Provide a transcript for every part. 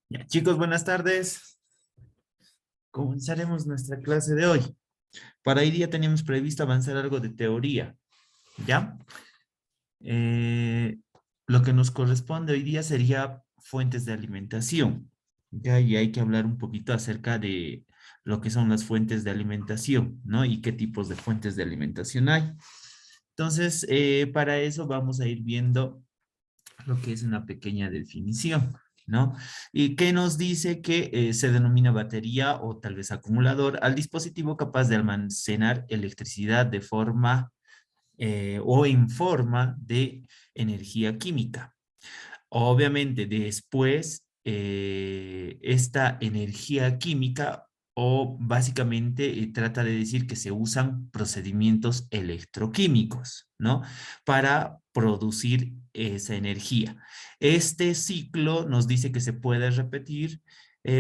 Ya, chicos, buenas tardes. Comenzaremos nuestra clase de hoy. Para hoy día teníamos previsto avanzar algo de teoría, ¿ya? Eh, lo que nos corresponde hoy día sería fuentes de alimentación, ¿ya? Y hay que hablar un poquito acerca de lo que son las fuentes de alimentación, ¿no? Y qué tipos de fuentes de alimentación hay. Entonces, para eso vamos a ir viendo lo que es una pequeña definición, ¿no? Y que nos dice que se denomina batería o tal vez acumulador al dispositivo capaz de almacenar electricidad de forma o en forma de energía química. Obviamente, después, esta energía química o básicamente trata de decir que se usan procedimientos electroquímicos, ¿no? Para producir esa energía. Este ciclo nos dice que se puede repetir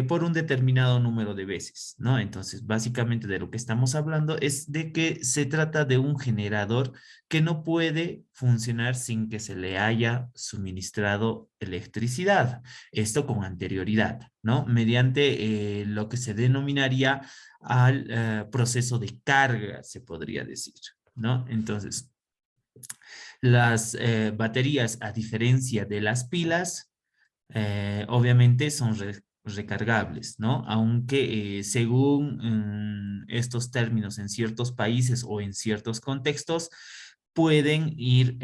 por un determinado número de veces, ¿no? Entonces, básicamente de lo que estamos hablando es de que se trata de un generador que no puede funcionar sin que se le haya suministrado electricidad. Esto con anterioridad, ¿no? Mediante lo que se denominaría al proceso de carga, se podría decir, ¿no? Entonces, las baterías, a diferencia de las pilas, obviamente son recargables, ¿no? Aunque según estos términos en ciertos países o en ciertos contextos, pueden ir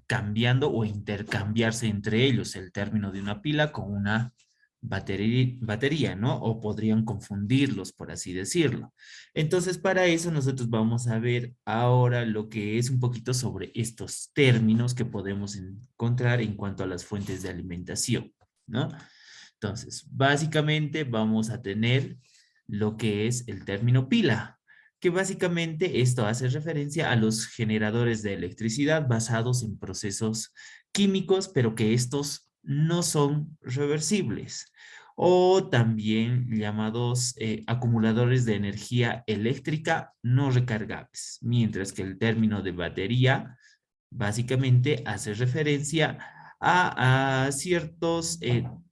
cambiando o intercambiarse entre ellos el término de una pila con una batería, ¿no? O podrían confundirlos, por así decirlo. Entonces, para eso nosotros vamos a ver ahora lo que es un poquito sobre estos términos que podemos encontrar en cuanto a las fuentes de alimentación, ¿no? Entonces, básicamente vamos a tener lo que es el término pila, que básicamente esto hace referencia a los generadores de electricidad basados en procesos químicos, pero que estos no son reversibles, o también llamados acumuladores de energía eléctrica no recargables, mientras que el término de batería básicamente hace referencia a ciertos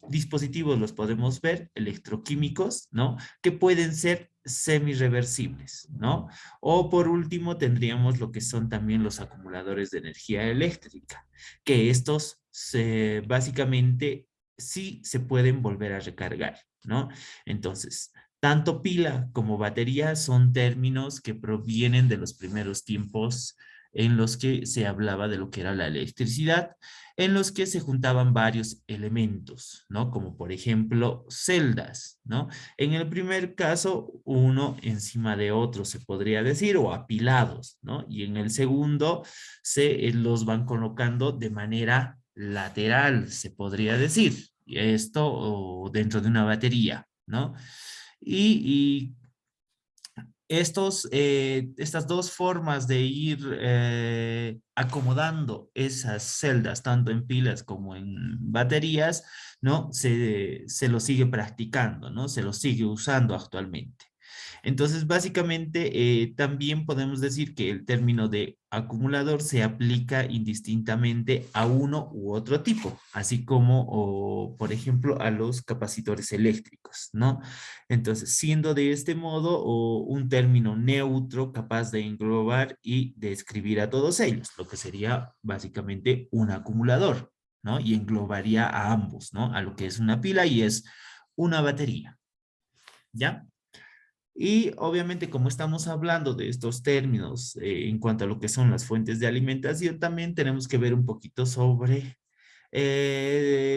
dispositivos, los podemos ver, electroquímicos, ¿no? Que pueden ser semi-reversibles, ¿no? O por último tendríamos lo que son también los acumuladores de energía eléctrica, que estos básicamente sí se pueden volver a recargar, ¿no? Entonces, tanto pila como batería son términos que provienen de los primeros tiempos en los que se hablaba de lo que era la electricidad, en los que se juntaban varios elementos, ¿no? Como por ejemplo celdas, ¿no? En el primer caso, uno encima de otro, se podría decir, o apilados, ¿no? Y en el segundo, se los van colocando de manera lateral, se podría decir. Esto dentro de una batería, ¿no? Y estas dos formas de ir acomodando esas celdas, tanto en pilas como en baterías, ¿no? Se lo sigue practicando, ¿no? Se lo sigue usando actualmente. Entonces, básicamente, también podemos decir que el término de acumulador se aplica indistintamente a uno u otro tipo, así como, por ejemplo, a los capacitores eléctricos, ¿no? Entonces, siendo de este modo un término neutro capaz de englobar y describir a todos ellos, lo que sería básicamente un acumulador, ¿no? Y englobaría a ambos, ¿no? A lo que es una pila y es una batería, ¿ya? Y obviamente, como estamos hablando de estos términos en cuanto a lo que son las fuentes de alimentación, también tenemos que ver un poquito sobre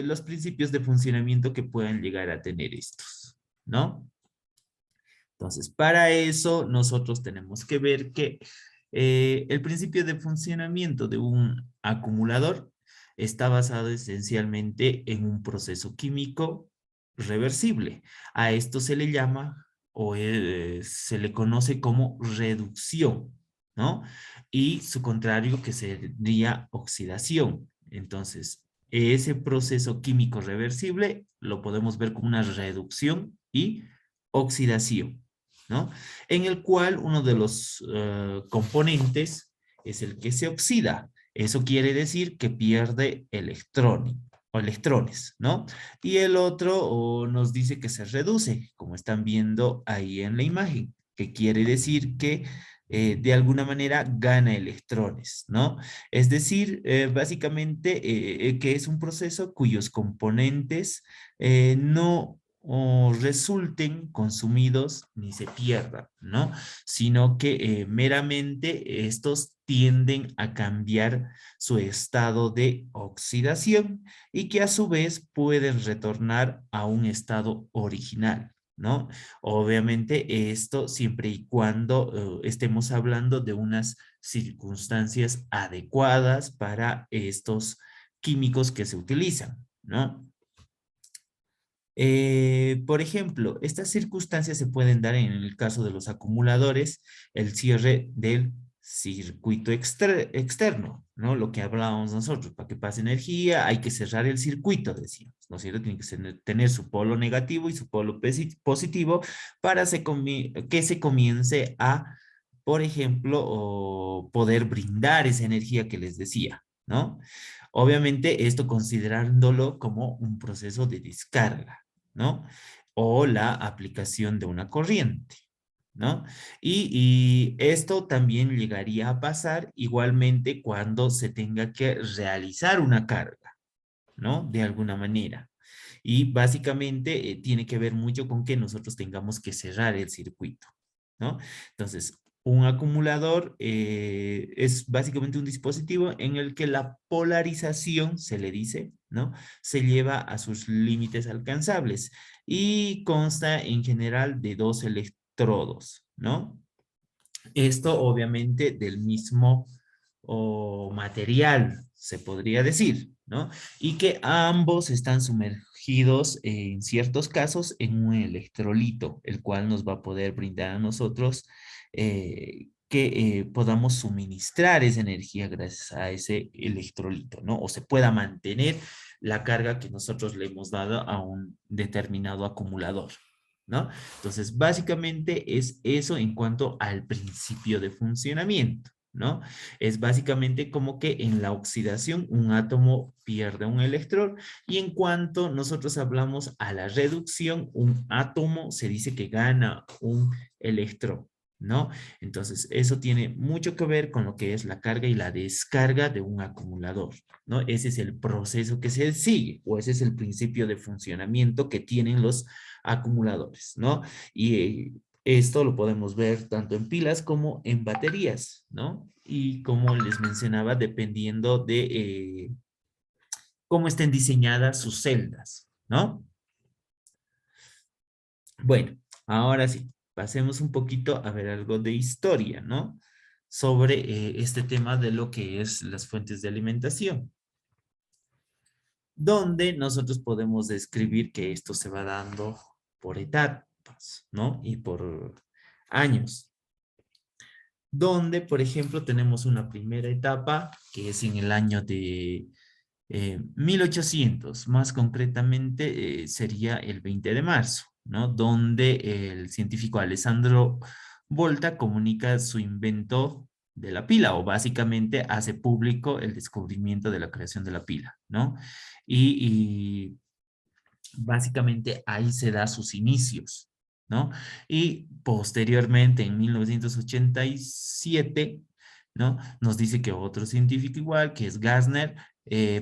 los principios de funcionamiento que puedan llegar a tener estos, ¿no? Entonces, para eso nosotros tenemos que ver que el principio de funcionamiento de un acumulador está basado esencialmente en un proceso químico reversible. A esto se le llama o se le conoce como reducción, ¿no? Y su contrario que sería oxidación. Entonces, ese proceso químico reversible lo podemos ver como una reducción y oxidación, ¿no? En el cual uno de los componentes es el que se oxida. Eso quiere decir que pierde electrones, o electrones, ¿no? Y el otro nos dice que se reduce, como están viendo ahí en la imagen, que quiere decir que de alguna manera gana electrones, ¿no? Es decir, básicamente que es un proceso cuyos componentes no resulten consumidos ni se pierdan, ¿no? Sino que meramente estos tienden a cambiar su estado de oxidación y que a su vez pueden retornar a un estado original, ¿no? Obviamente esto siempre y cuando estemos hablando de unas circunstancias adecuadas para estos químicos que se utilizan, ¿no? Por ejemplo, estas circunstancias se pueden dar en el caso de los acumuladores, el cierre del circuito externo, ¿no? Lo que hablábamos nosotros, para que pase energía hay que cerrar el circuito, decíamos, ¿no es cierto? Tiene que tener su polo negativo y su polo positivo para que se comience a, por ejemplo, poder brindar esa energía que les decía, ¿no? Obviamente esto considerándolo como un proceso de descarga, ¿no? O la aplicación de una corriente, ¿no? Y esto también llegaría a pasar igualmente cuando se tenga que realizar una carga, ¿no? De alguna manera. Y básicamente tiene que ver mucho con que nosotros tengamos que cerrar el circuito, ¿no? Entonces, un acumulador es básicamente un dispositivo en el que la polarización, se le dice, ¿no? Se lleva a sus límites alcanzables y consta en general de dos electrodos, ¿no? Esto obviamente del mismo material, se podría decir, ¿no? Y que ambos están sumergidos en ciertos casos en un electrolito, el cual nos va a poder brindar a nosotros que podamos suministrar esa energía gracias a ese electrolito, ¿no? O se pueda mantener la carga que nosotros le hemos dado a un determinado acumulador, ¿no? Entonces, básicamente es eso en cuanto al principio de funcionamiento, ¿no? Es básicamente como que en la oxidación un átomo pierde un electrón y en cuanto nosotros hablamos a la reducción, un átomo se dice que gana un electrón, ¿no? Entonces, eso tiene mucho que ver con lo que es la carga y la descarga de un acumulador, ¿no? Ese es el proceso que se sigue o ese es el principio de funcionamiento que tienen los acumuladores, ¿no? Y esto lo podemos ver tanto en pilas como en baterías, ¿no? Y como les mencionaba, dependiendo de cómo estén diseñadas sus celdas, ¿no? Bueno, ahora sí, pasemos un poquito a ver algo de historia, ¿no? Sobre este tema de lo que es las fuentes de alimentación, donde nosotros podemos describir que esto se va dando por etapas, ¿no? Y por años, donde, por ejemplo, tenemos una primera etapa que es en el año de 1800, más concretamente sería el 20 de marzo, ¿no? Donde el científico Alessandro Volta comunica su invento de la pila o básicamente hace público el descubrimiento de la creación de la pila, ¿no? Y básicamente ahí se da sus inicios, ¿no? Y posteriormente, en 1987, ¿no? Nos dice que otro científico igual, que es Gassner,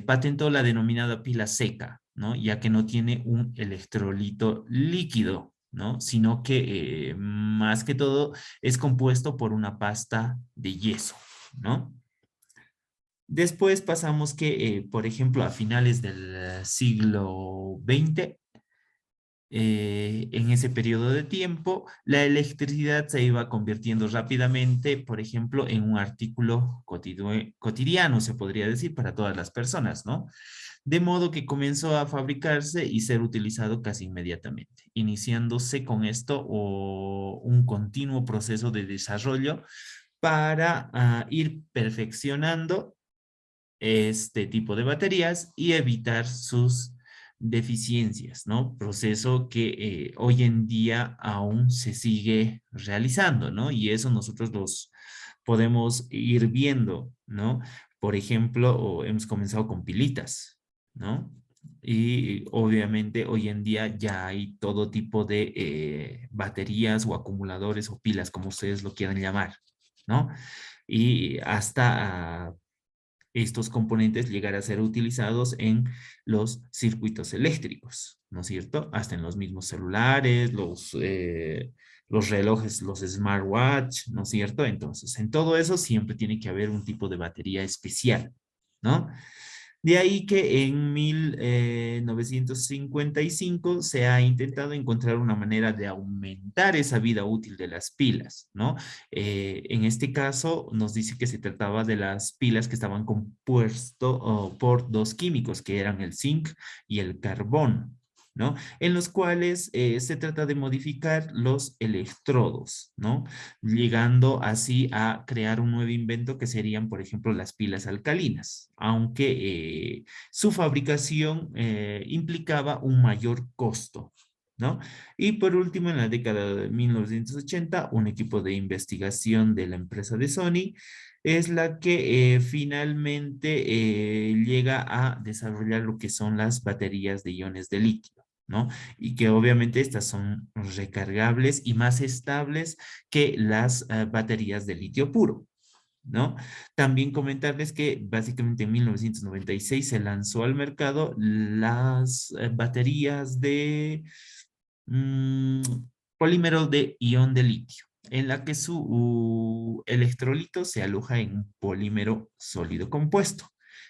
patentó la denominada pila seca, ¿no? Ya que no tiene un electrolito líquido, ¿no? Sino que más que todo es compuesto por una pasta de yeso, ¿no? Después pasamos que, por ejemplo, a finales del siglo XX, en ese periodo de tiempo, la electricidad se iba convirtiendo rápidamente, por ejemplo, en un artículo cotidiano, se podría decir, para todas las personas, ¿no? De modo que comenzó a fabricarse y ser utilizado casi inmediatamente, iniciándose con esto o un continuo proceso de desarrollo para ir perfeccionando este tipo de baterías y evitar sus deficiencias, ¿no? Proceso que hoy en día aún se sigue realizando, ¿no? Y eso nosotros los podemos ir viendo, ¿no? Por ejemplo, hemos comenzado con pilitas, ¿no? Y obviamente hoy en día ya hay todo tipo de baterías o acumuladores o pilas, como ustedes lo quieran llamar, ¿no? Y hasta estos componentes llegar a ser utilizados en los circuitos eléctricos, ¿no es cierto? Hasta en los mismos celulares, los relojes, los smartwatch, ¿no es cierto? Entonces, en todo eso siempre tiene que haber un tipo de batería especial, ¿no? De ahí que en 1955 se ha intentado encontrar una manera de aumentar esa vida útil de las pilas, ¿no? En este caso nos dice que se trataba de las pilas que estaban compuestas por dos químicos, que eran el zinc y el carbón, ¿no? En los cuales se trata de modificar los electrodos, ¿no? Llegando así a crear un nuevo invento que serían, por ejemplo, las pilas alcalinas, aunque su fabricación implicaba un mayor costo, ¿no? Y por último, en la década de 1980, un equipo de investigación de la empresa de Sony es la que finalmente llega a desarrollar lo que son las baterías de iones de litio, ¿no? Y que obviamente estas son recargables y más estables que las baterías de litio puro, ¿no? También comentarles que básicamente en 1996 se lanzó al mercado las baterías de mm, polímero de ion de litio, en la que su electrolito se aloja en un polímero sólido compuesto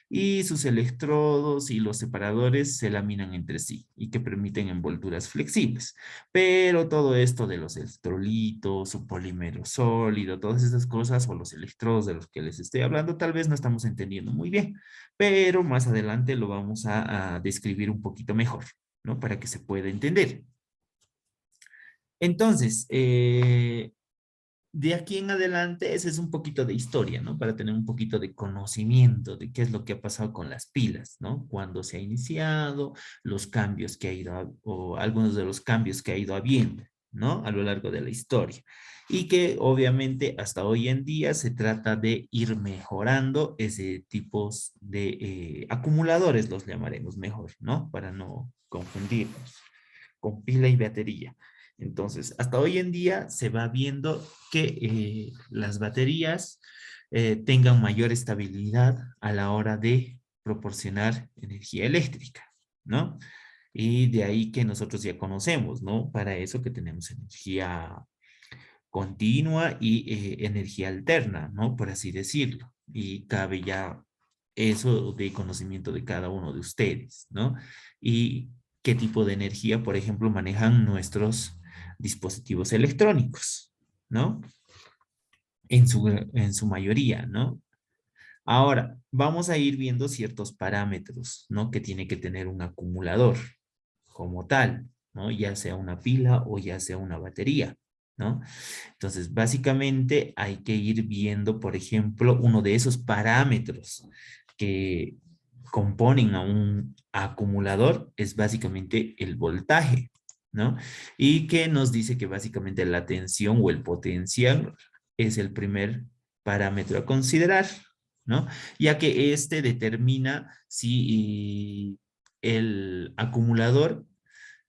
y sus electrodos y los separadores se laminan entre sí y que permiten envolturas flexibles. Pero todo esto de los electrolitos, su polímero sólido, todas esas cosas o los electrodos de los que les estoy hablando, tal vez no estamos entendiendo muy bien, pero más adelante lo vamos a describir un poquito mejor, ¿no? Para que se pueda entender. Entonces, de aquí en adelante, ese es un poquito de historia, ¿no? Para tener un poquito de conocimiento de qué es lo que ha pasado con las pilas, ¿no? Cuándo se ha iniciado, los cambios que ha ido, o algunos de los cambios que ha ido habiendo, ¿no? A lo largo de la historia. Y que obviamente hasta hoy en día se trata de ir mejorando ese tipo de acumuladores, los llamaremos mejor, ¿no? Para no confundirnos con pila y batería. Entonces, hasta hoy en día se va viendo que las baterías tengan mayor estabilidad a la hora de proporcionar energía eléctrica, ¿no? Y de ahí que nosotros ya conocemos, ¿no? Para eso que tenemos energía continua y energía alterna, ¿no? Por así decirlo. Y cabe ya eso de conocimiento de cada uno de ustedes, ¿no? Y qué tipo de energía, por ejemplo, manejan nuestros dispositivos electrónicos, ¿no? En su mayoría, ¿no? Ahora, vamos a ir viendo ciertos parámetros, ¿no? Que tiene que tener un acumulador como tal, ¿no? Ya sea una pila o ya sea una batería, ¿no? Entonces, básicamente hay que ir viendo, por ejemplo, uno de esos parámetros que componen a un acumulador es básicamente el voltaje, ¿no? Y que nos dice que básicamente la tensión o el potencial es el primer parámetro a considerar, ¿no? Ya que este determina si el acumulador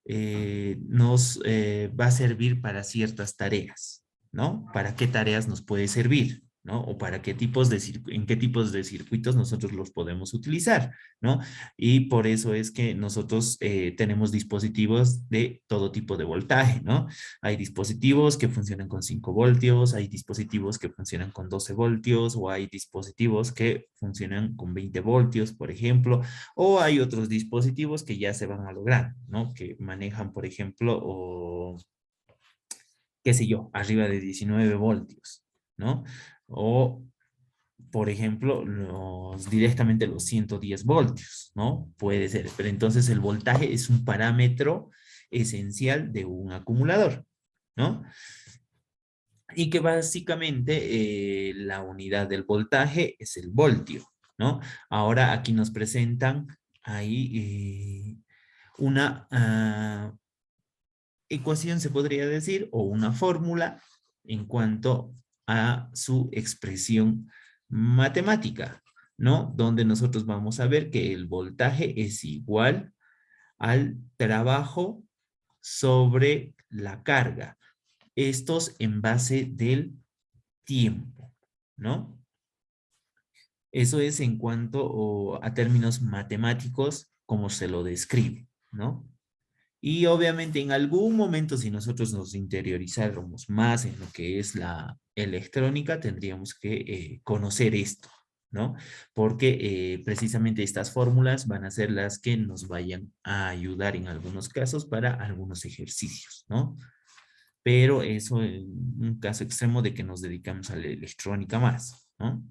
nos va a servir para ciertas tareas, ¿no? ¿Para qué tareas nos puede servir? ¿No? O para qué tipos en qué tipos de circuitos nosotros los podemos utilizar, ¿no? Y por eso es que nosotros tenemos dispositivos de todo tipo de voltaje, ¿no? Hay dispositivos que funcionan con 5 voltios, hay dispositivos que funcionan con 12 voltios, o hay dispositivos que funcionan con 20 voltios, por ejemplo, o hay otros dispositivos que ya se van a lograr, ¿no? Que manejan, por ejemplo, o qué sé yo, arriba de 19 voltios, ¿no? O, por ejemplo, directamente los 110 voltios, ¿no? Puede ser, pero entonces el voltaje es un parámetro esencial de un acumulador, ¿no? Y que básicamente la unidad del voltaje es el voltio, ¿no? Ahora aquí nos presentan ahí una ecuación, se podría decir, o una fórmula en cuanto a su expresión matemática, ¿no? Donde nosotros vamos a ver que el voltaje es igual al trabajo sobre la carga. Estos en base del tiempo, ¿no? Eso es en cuanto a términos matemáticos, como se lo describe, ¿no? Y obviamente en algún momento, si nosotros nos interiorizáramos más en lo que es la electrónica, tendríamos que conocer esto, ¿no? Porque precisamente estas fórmulas van a ser las que nos vayan a ayudar en algunos casos para algunos ejercicios, ¿no? Pero eso en un caso extremo de que nos dedicamos a la electrónica más, ¿no?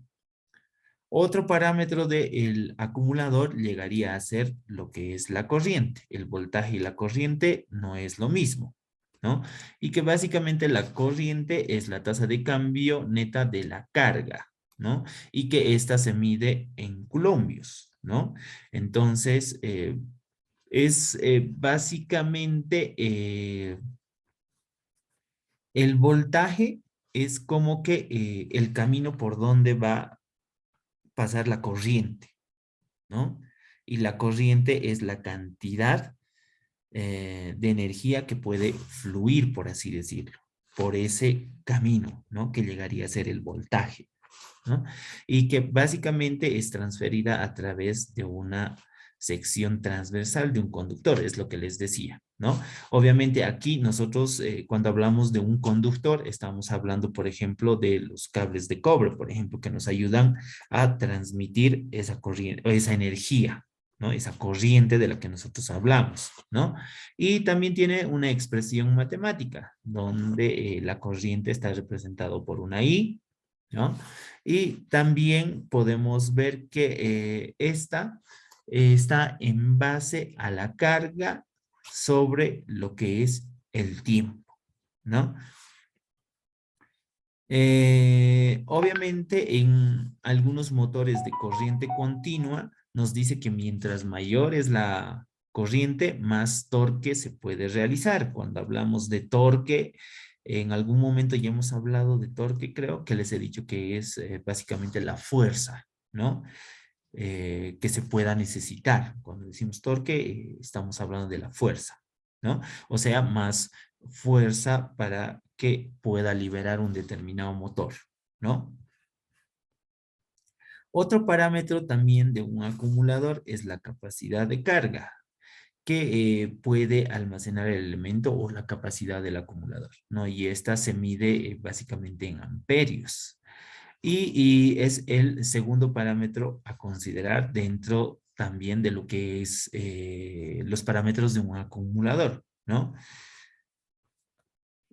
Otro parámetro del acumulador llegaría a ser lo que es la corriente. El voltaje y la corriente no es lo mismo, ¿no? Y que básicamente la corriente es la tasa de cambio neta de la carga, ¿no? Y que esta se mide en columbios, ¿no? Entonces, es básicamente el voltaje es como que el camino por donde va a pasar la corriente, ¿no? Y la corriente es la cantidad de energía que puede fluir, por así decirlo, por ese camino, ¿no? Que llegaría a ser el voltaje, ¿no? Y que básicamente es transferida a través de una sección transversal de un conductor, es lo que les decía, ¿no? Obviamente aquí nosotros cuando hablamos de un conductor estamos hablando, por ejemplo, de los cables de cobre, por ejemplo, que nos ayudan a transmitir esa corriente, esa energía, ¿no? Esa corriente de la que nosotros hablamos, ¿no? Y también tiene una expresión matemática, donde la corriente está representado por una I, ¿no? Y también podemos ver que esta está en base a la carga sobre lo que es el tiempo, ¿no? Obviamente en algunos motores de corriente continua nos dice que mientras mayor es la corriente, más torque se puede realizar. Cuando hablamos de torque, en algún momento ya hemos hablado de torque, creo que les he dicho que es básicamente la fuerza, ¿no? Que se pueda necesitar. Cuando decimos torque, estamos hablando de la fuerza, ¿no? O sea, más fuerza para que pueda liberar un determinado motor, ¿no? Otro parámetro también de un acumulador es la capacidad de carga que puede almacenar el elemento o la capacidad del acumulador, ¿no? Y esta se mide básicamente en amperios. Y es el segundo parámetro a considerar dentro también de lo que es los parámetros de un acumulador, ¿no?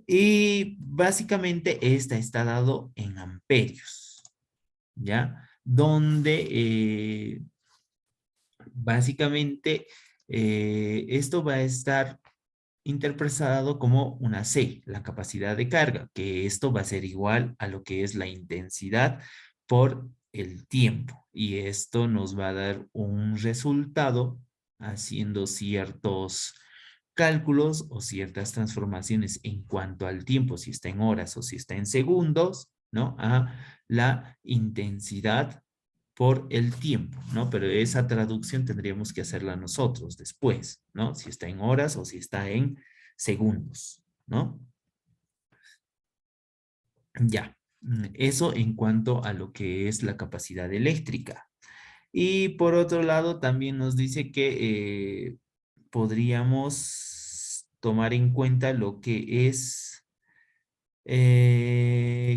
Y básicamente esta está dado en amperios, ¿ya? Donde básicamente esto va a estar interpretado como una C, la capacidad de carga, que esto va a ser igual a lo que es la intensidad por el tiempo. Y esto nos va a dar un resultado haciendo ciertos cálculos o ciertas transformaciones en cuanto al tiempo, si está en horas o si está en segundos, ¿no? A la intensidad por el tiempo, ¿no? Pero esa traducción tendríamos que hacerla nosotros después, ¿no? Si está en horas o si está en segundos, ¿no? Ya, eso en cuanto a lo que es la capacidad eléctrica. Y por otro lado, también nos dice que podríamos tomar en cuenta lo que es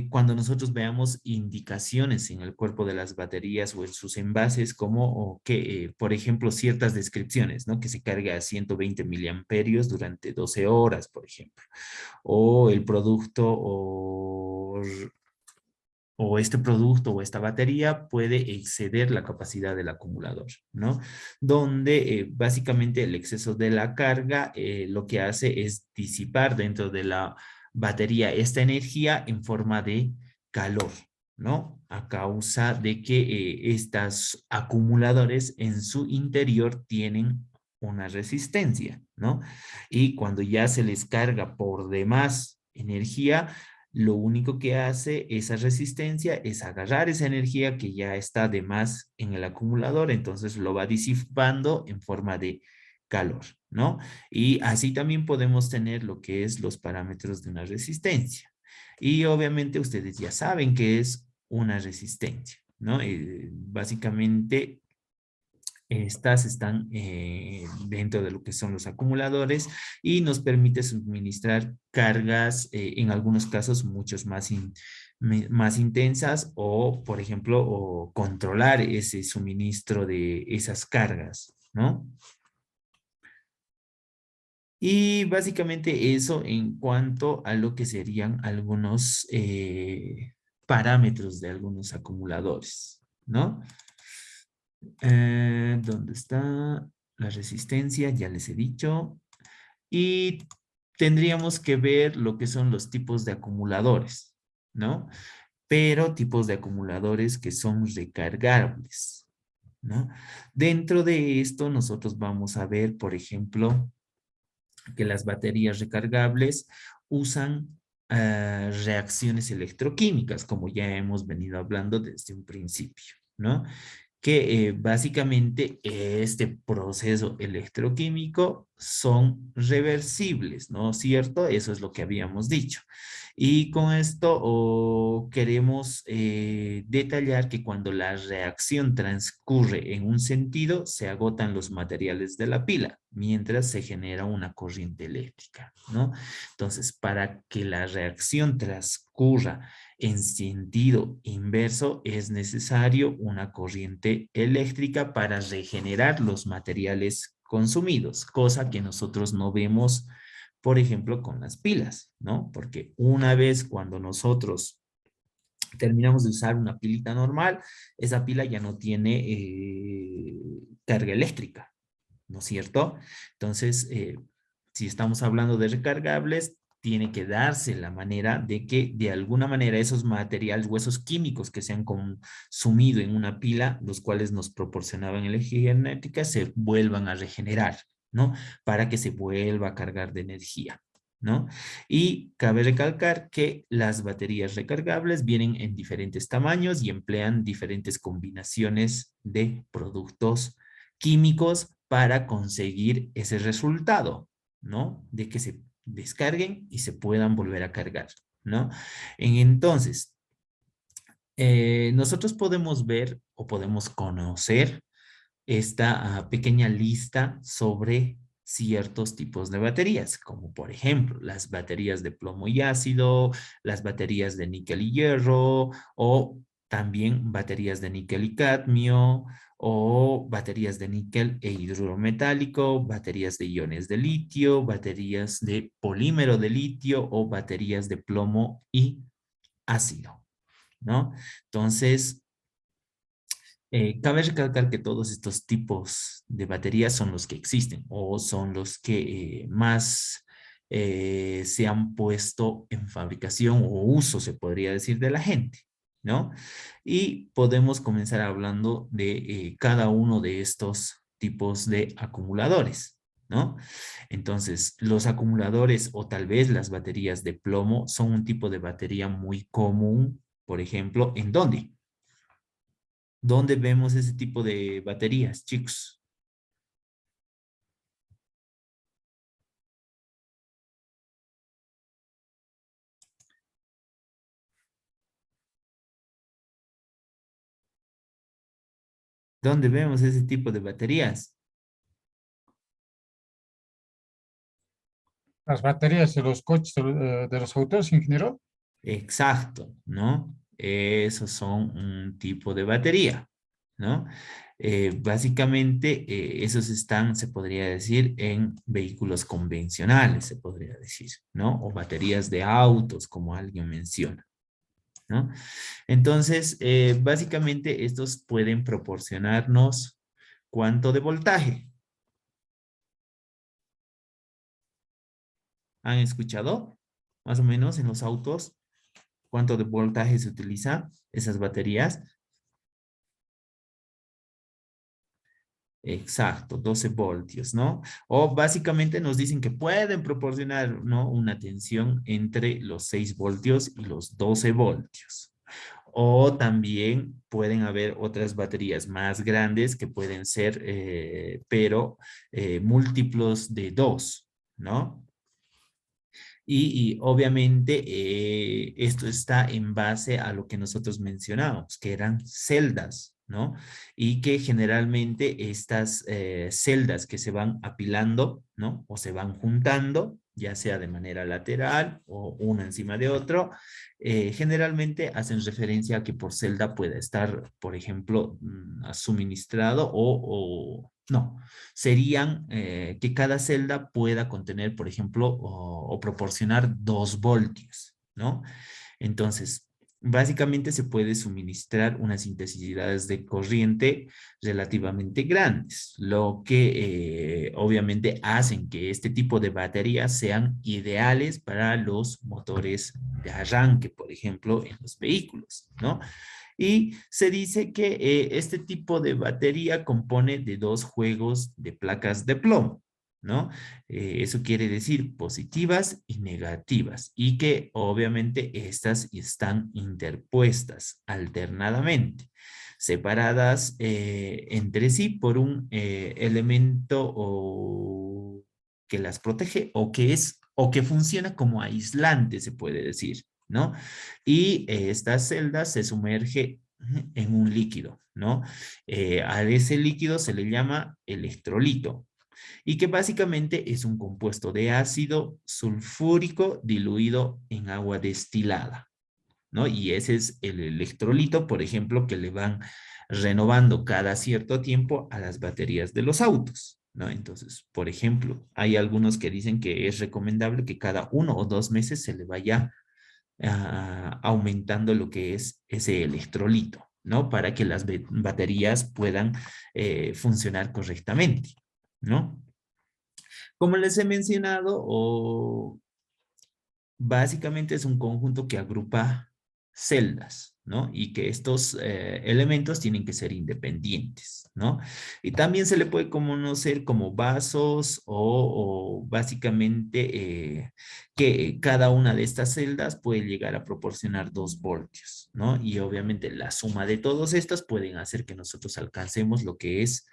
cuando nosotros veamos indicaciones en el cuerpo de las baterías o en sus envases, como o que, por ejemplo, ciertas descripciones, ¿no? Que se carga a 120 miliamperios durante 12 horas, por ejemplo, o el producto o este producto o esta batería puede exceder la capacidad del acumulador, ¿no? Donde básicamente el exceso de la carga lo que hace es disipar dentro de la batería esta energía en forma de calor, ¿no? A causa de que estos acumuladores en su interior tienen una resistencia, ¿no? Y cuando ya se les carga por demás energía, lo único que hace esa resistencia es agarrar esa energía que ya está de más en el acumulador, entonces lo va disipando en forma de calor, ¿no? Y así también podemos tener lo que es los parámetros de una resistencia. Y obviamente ustedes ya saben qué es una resistencia, ¿no? Básicamente estas están dentro de lo que son los acumuladores y nos permite suministrar cargas, en algunos casos muchos más intensas o, por ejemplo, o controlar ese suministro de esas cargas, ¿no? Y básicamente eso en cuanto a lo que serían algunos parámetros de algunos acumuladores, ¿no? ¿Dónde está la resistencia? Ya les he dicho. Y tendríamos que ver lo que son los tipos de acumuladores, ¿no? Pero tipos de acumuladores que son recargables, ¿no? Dentro de esto nosotros vamos a ver, por ejemplo, que las baterías recargables usan reacciones electroquímicas, como ya hemos venido hablando desde un principio, ¿no? Que básicamente este proceso electroquímico son reversibles, ¿no es cierto? Eso es lo que habíamos dicho. Y con esto queremos detallar que cuando la reacción transcurre en un sentido, se agotan los materiales de la pila, mientras se genera una corriente eléctrica, ¿no? Entonces, para que la reacción transcurra en sentido inverso, es necesario una corriente eléctrica para regenerar los materiales consumidos, cosa que nosotros no vemos, por ejemplo, con las pilas, ¿no? Porque una vez cuando nosotros terminamos de usar una pilita normal, esa pila ya no tiene carga eléctrica, ¿no es cierto? Entonces, si estamos hablando de recargables, tiene que darse la manera de que de alguna manera esos materiales o esos químicos que se han consumido en una pila, los cuales nos proporcionaban energía cinética, se vuelvan a regenerar, ¿no? Para que se vuelva a cargar de energía, ¿no? Y cabe recalcar que las baterías recargables vienen en diferentes tamaños y emplean diferentes combinaciones de productos químicos para conseguir ese resultado, ¿no? De que se descarguen y se puedan volver a cargar, ¿no? Entonces, nosotros podemos ver o podemos conocer esta pequeña lista sobre ciertos tipos de baterías, como por ejemplo las baterías de plomo y ácido, las baterías de níquel y hierro, o también baterías de níquel y cadmio, o baterías de níquel e hidruro metálico, baterías de iones de litio, baterías de polímero de litio o baterías de plomo y ácido, ¿no? Entonces, cabe recalcar que todos estos tipos de baterías son los que existen o son los que más se han puesto en fabricación o uso, se podría decir, de la gente, ¿no? Y podemos comenzar hablando de cada uno de estos tipos de acumuladores, ¿no? Entonces, los acumuladores o tal vez las baterías de plomo son un tipo de batería muy común, por ejemplo, ¿en dónde? ¿Dónde vemos ese tipo de baterías, chicos? ¿Dónde vemos ese tipo de baterías? Las baterías de los coches, de los autos, ingeniero. Exacto, ¿no? Esos son un tipo de batería, ¿no? Básicamente, esos están, se podría decir, en vehículos convencionales, se podría decir, ¿no? O baterías de autos, como alguien menciona, ¿no? Entonces, básicamente, estos pueden proporcionarnos ¿cuánto de voltaje? ¿Han escuchado? Más o menos en los autos, ¿cuánto de voltaje se utiliza esas baterías? Exacto, 12 voltios, ¿no? O básicamente nos dicen que pueden proporcionar, ¿no? Una tensión entre los 6 voltios y los 12 voltios. O también pueden haber otras baterías más grandes que pueden ser, pero múltiplos de 2, ¿no? Y obviamente esto está en base a lo que nosotros mencionábamos, que eran celdas, ¿no? Y que generalmente estas celdas que se van apilando, ¿no? O se van juntando, ya sea de manera lateral o una encima de otro, generalmente hacen referencia a que por celda pueda estar, por ejemplo, suministrado no, serían que cada celda pueda contener, por ejemplo, o proporcionar 2 voltios, ¿no? Entonces, básicamente se puede suministrar unas intensidades de corriente relativamente grandes, lo que obviamente hacen que este tipo de baterías sean ideales para los motores de arranque, por ejemplo, en los vehículos, ¿no? Y se dice que este tipo de batería compone de 2 juegos de placas de plomo, ¿no? Eso quiere decir positivas y negativas, y que obviamente estas están interpuestas alternadamente, separadas entre sí por un elemento que las protege o que funciona como aislante, se puede decir, ¿no? Y estas celdas se sumerge en un líquido, ¿no? A ese líquido se le llama electrolito y que básicamente es un compuesto de ácido sulfúrico diluido en agua destilada, ¿no? Y ese es el electrolito, por ejemplo, que le van renovando cada cierto tiempo a las baterías de los autos, ¿no? Entonces, por ejemplo, hay algunos que dicen que es recomendable que cada 1 o 2 meses se le vaya aumentando lo que es ese electrolito, ¿no? Para que las baterías puedan funcionar correctamente, ¿no? Como les he mencionado, básicamente es un conjunto que agrupa celdas, ¿no? Y que estos elementos tienen que ser independientes, ¿no? Y también se le puede conocer como vasos o básicamente que cada una de estas celdas puede llegar a proporcionar 2 voltios, ¿no? Y obviamente la suma de todos estos pueden hacer que nosotros alcancemos lo que es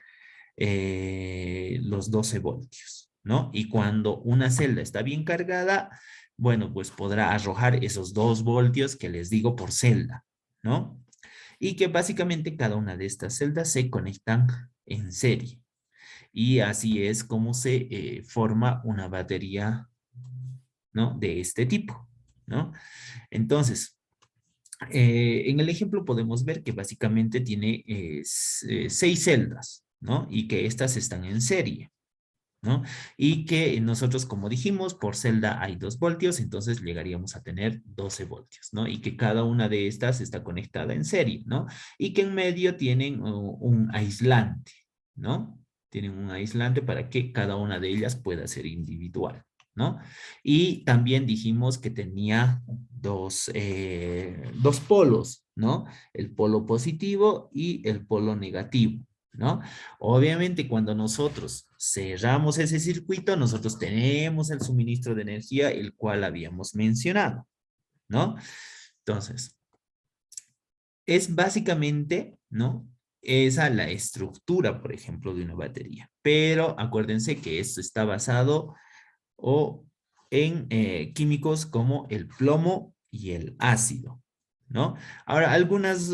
los 12 voltios, ¿no? Y cuando una celda está bien cargada, bueno, pues podrá arrojar esos 2 voltios que les digo por celda, ¿no? Y que básicamente cada una de estas celdas se conectan en serie. Y así es como se forma una batería, ¿no? De este tipo, ¿no? Entonces, en el ejemplo podemos ver que básicamente tiene 6 celdas, ¿no? Y que estas están en serie, ¿no? Y que nosotros, como dijimos, por celda hay 2 voltios, entonces llegaríamos a tener 12 voltios, ¿no? Y que cada una de estas está conectada en serie, ¿no? Y que en medio tienen un aislante, ¿no? Tienen un aislante para que cada una de ellas pueda ser individual, ¿no? Y también dijimos que tenía dos polos, ¿no? El polo positivo y el polo negativo, ¿no? Obviamente, cuando nosotros cerramos ese circuito, nosotros tenemos el suministro de energía, el cual habíamos mencionado, ¿no? Entonces, es básicamente, ¿no? Esa la estructura, por ejemplo, de una batería. Pero acuérdense que esto está basado o en químicos como el plomo y el ácido, ¿no? Ahora, algunas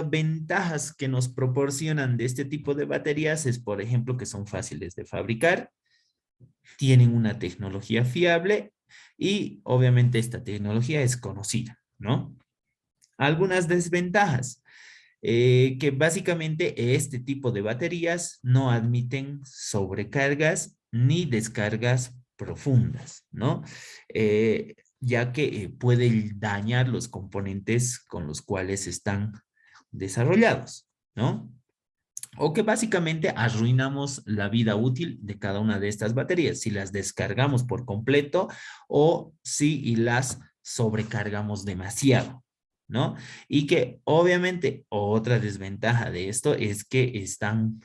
ventajas que nos proporcionan de este tipo de baterías es, por ejemplo, que son fáciles de fabricar, tienen una tecnología fiable y obviamente esta tecnología es conocida, ¿no? Algunas desventajas, que básicamente este tipo de baterías no admiten sobrecargas ni descargas profundas, ¿no? Ya que puede dañar los componentes con los cuales están desarrollados, ¿no? O que básicamente arruinamos la vida útil de cada una de estas baterías, si las descargamos por completo o si las sobrecargamos demasiado, ¿no? Y que obviamente otra desventaja de esto es que están,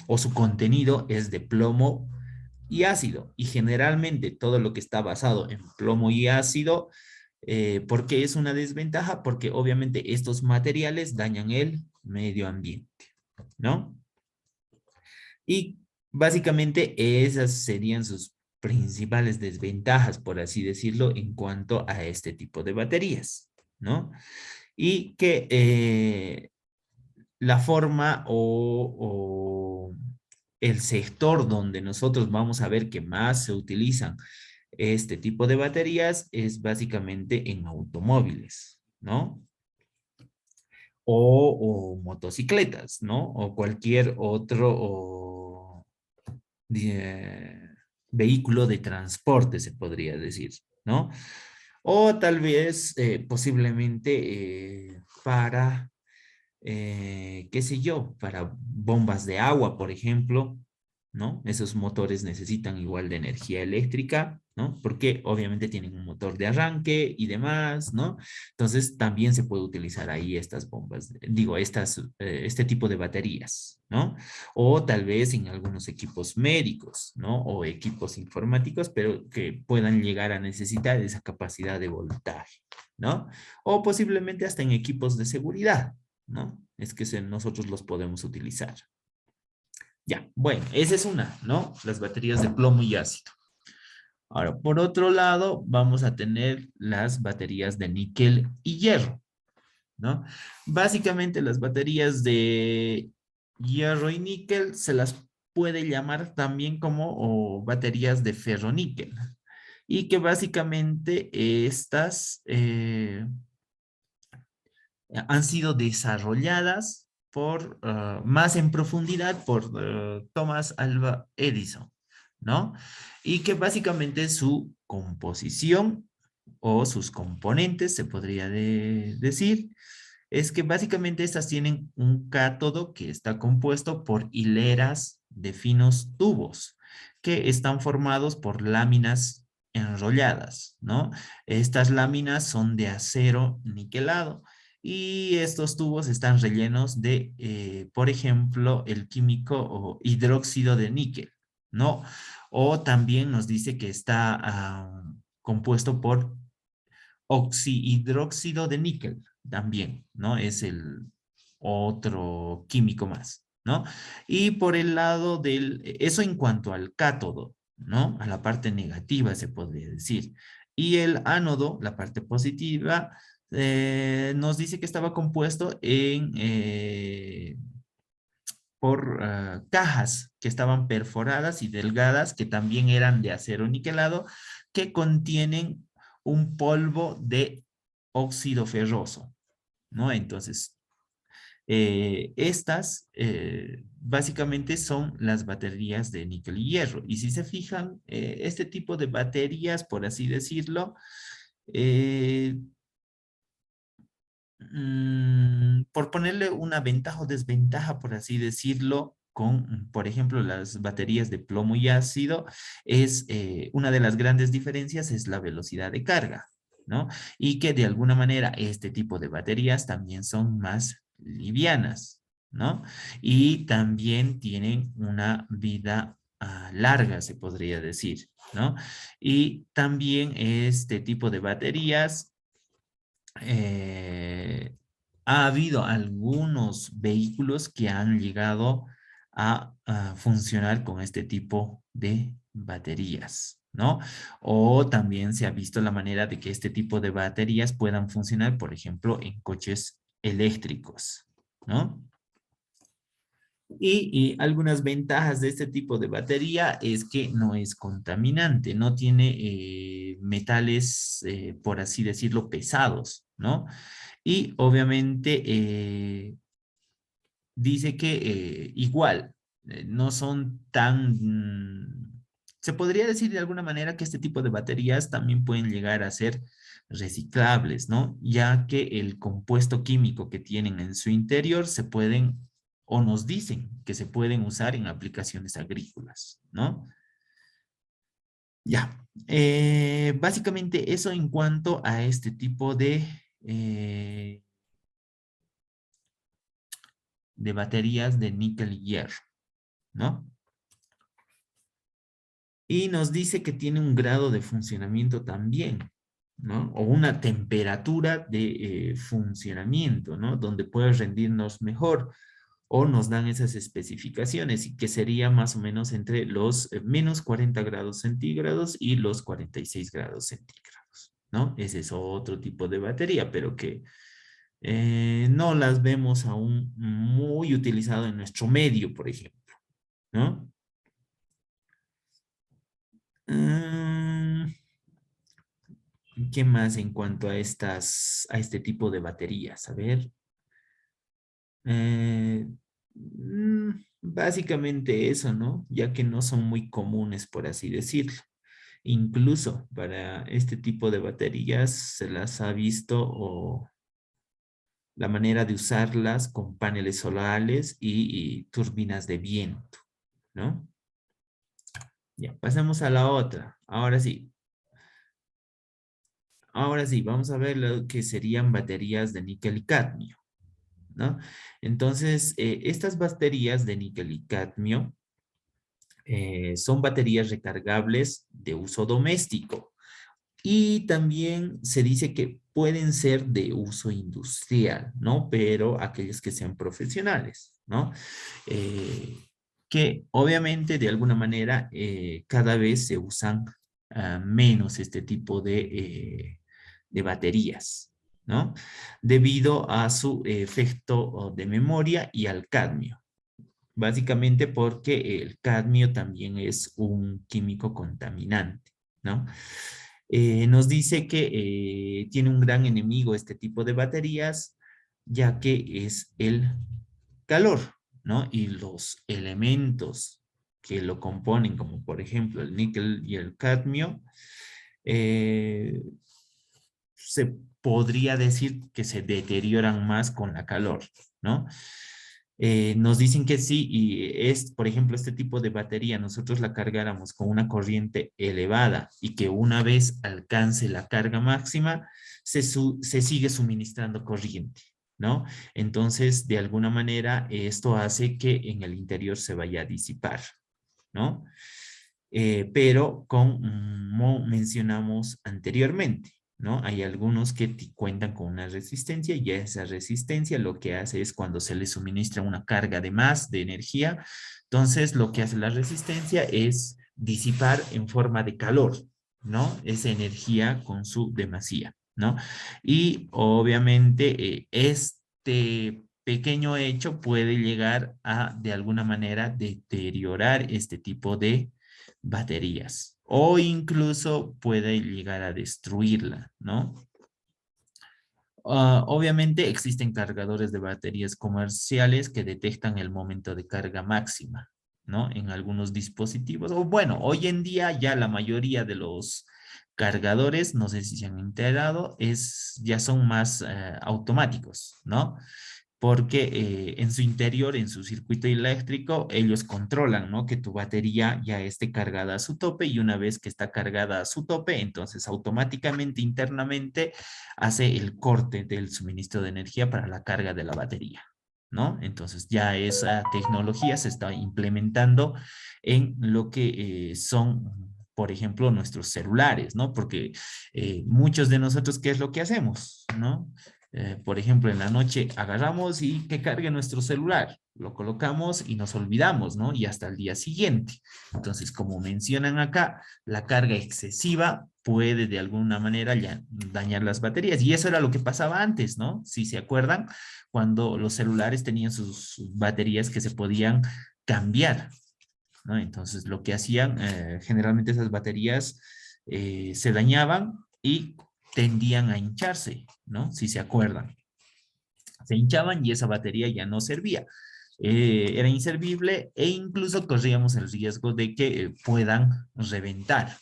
o su contenido es de plomo y ácido, y generalmente todo lo que está basado en plomo y ácido ¿Por qué es una desventaja? Porque obviamente estos materiales dañan el medio ambiente, ¿no? Y básicamente esas serían sus principales desventajas, por así decirlo, en cuanto a este tipo de baterías, ¿no? Y que la forma o el sector donde nosotros vamos a ver que más se utilizan este tipo de baterías es básicamente en automóviles, ¿no? O motocicletas, ¿no? O cualquier otro eh, vehículo de transporte, se podría decir, ¿no? O tal vez posiblemente para qué sé yo, para bombas de agua, por ejemplo, ¿no? Esos motores necesitan igual de energía eléctrica, ¿no? Porque obviamente tienen un motor de arranque y demás, ¿no? Entonces también se puede utilizar ahí estas bombas, digo, este tipo de baterías, ¿no? O tal vez en algunos equipos médicos, ¿no? O equipos informáticos, pero que puedan llegar a necesitar esa capacidad de voltaje, ¿no? O posiblemente hasta en equipos de seguridad, ¿no? Es que nosotros los podemos utilizar. Ya, bueno, esa es una, ¿no? Las baterías de plomo y ácido. Ahora, por otro lado, vamos a tener las baterías de níquel y hierro, ¿no? Básicamente las baterías de hierro y níquel se las puede llamar también como o baterías de ferroníquel. Y que básicamente estas han sido desarrolladas por, más en profundidad por Thomas Alva Edison, ¿no? Y que básicamente su composición o sus componentes, se podría decir, es que básicamente estas tienen un cátodo que está compuesto por hileras de finos tubos que están formados por láminas enrolladas, ¿no? Estas láminas son de acero niquelado y estos tubos están rellenos de, por ejemplo, el químico o hidróxido de níquel, ¿no? O también nos dice que está compuesto por oxihidróxido de níquel, también, ¿no? Es el otro químico más, ¿no? Y por el lado eso en cuanto al cátodo, ¿no? A la parte negativa se podría decir. Y el ánodo, la parte positiva, nos dice que estaba compuesto por cajas que estaban perforadas y delgadas, que también eran de acero niquelado, que contienen un polvo de óxido ferroso, ¿no? Entonces, estas básicamente son las baterías de níquel y hierro. Y si se fijan, este tipo de baterías, por así decirlo, eh, por ponerle una ventaja o desventaja, por así decirlo, con, por ejemplo, las baterías de plomo y ácido, es una de las grandes diferencias es la velocidad de carga, ¿no? Y que de alguna manera este tipo de baterías también son más livianas, ¿no? Y también tienen una vida larga, se podría decir, ¿no? Y también este tipo de baterías eh, ha habido algunos vehículos que han llegado a funcionar con este tipo de baterías, ¿no? O también se ha visto la manera de que este tipo de baterías puedan funcionar, por ejemplo, en coches eléctricos, ¿no? Y algunas ventajas de este tipo de batería es que no es contaminante, no tiene metales, por así decirlo, pesados, ¿no? Y obviamente dice que igual no son tan, se podría decir de alguna manera que este tipo de baterías también pueden llegar a ser reciclables, ¿no? Ya que el compuesto químico que tienen en su interior se pueden o nos dicen que se pueden usar en aplicaciones agrícolas, ¿no? Ya, básicamente eso en cuanto a este tipo de baterías de níquel y hierro, ¿no? Y nos dice que tiene un grado de funcionamiento también. ¿no? O una temperatura de funcionamiento, ¿no? Donde puede rendirnos mejor o nos dan esas especificaciones y que sería más o menos entre los menos 40 grados centígrados y los 46 grados centígrados, ¿no? Ese es otro tipo de batería, pero que no las vemos aún muy utilizado en nuestro medio, por ejemplo, ¿no? Mm, ¿Qué más en cuanto a a este tipo de baterías? A ver. Eh, Básicamente eso, ¿no? Ya que no son muy comunes, por así decirlo. Incluso para este tipo de baterías se las ha visto o la manera de usarlas con paneles solares y turbinas de viento, ¿no? Ya, pasemos a la otra. Ahora sí, vamos a ver lo que serían baterías de níquel y cadmio, ¿no? Entonces, estas baterías de níquel y cadmio son baterías recargables de uso doméstico y también se dice que pueden ser de uso industrial, ¿no? Pero aquellos que sean profesionales, ¿no? Eh, que obviamente de alguna manera cada vez se usan menos este tipo de baterías, ¿no? Debido a su efecto de memoria y al cadmio. Básicamente porque el cadmio también es un químico contaminante, ¿no? Nos dice que tiene un gran enemigo este tipo de baterías, ya que es el calor, ¿no? Y los elementos que lo componen, como por ejemplo el níquel y el cadmio, eh, se podría decir que se deterioran más con la calor, ¿no? Nos dicen que sí, y es, por ejemplo, este tipo de batería, nosotros la cargáramos con una corriente elevada y que una vez alcance la carga máxima, se sigue suministrando corriente, ¿no? Entonces, de alguna manera, esto hace que en el interior se vaya a disipar, ¿no? Pero como mencionamos anteriormente, ¿no? Hay algunos que cuentan con una resistencia y esa resistencia lo que hace es cuando se le suministra una carga de más de energía, entonces lo que hace la resistencia es disipar en forma de calor, ¿no? Esa energía con su demasía, ¿no? Y obviamente este pequeño hecho puede llegar a de alguna manera deteriorar este tipo de baterías o incluso puede llegar a destruirla, ¿no? Obviamente existen cargadores de baterías comerciales que detectan el momento de carga máxima, ¿no? En algunos dispositivos, o bueno, hoy en día ya la mayoría de los cargadores, no sé si se han enterado, ya son más automáticos, ¿no? Porque en su interior, en su circuito eléctrico, ellos controlan, ¿no? Que tu batería ya esté cargada a su tope y una vez que está cargada a su tope, entonces automáticamente internamente hace el corte del suministro de energía para la carga de la batería, ¿no? Entonces ya esa tecnología se está implementando en lo que son, por ejemplo, nuestros celulares, ¿no? Porque muchos de nosotros, ¿qué es lo que hacemos, ¿no? Por ejemplo, en la noche agarramos y que cargue nuestro celular, lo colocamos y nos olvidamos, ¿no? Y hasta el día siguiente. Entonces, como mencionan acá, la carga excesiva puede de alguna manera ya dañar las baterías. Y eso era lo que pasaba antes, ¿no? Si se acuerdan, cuando los celulares tenían sus baterías que se podían cambiar, ¿no? Entonces, lo que hacían, generalmente esas baterías se dañaban y tendían a hincharse, ¿no? Si se acuerdan. Se hinchaban y esa batería ya no servía. Era inservible e incluso corríamos el riesgo de que puedan reventar,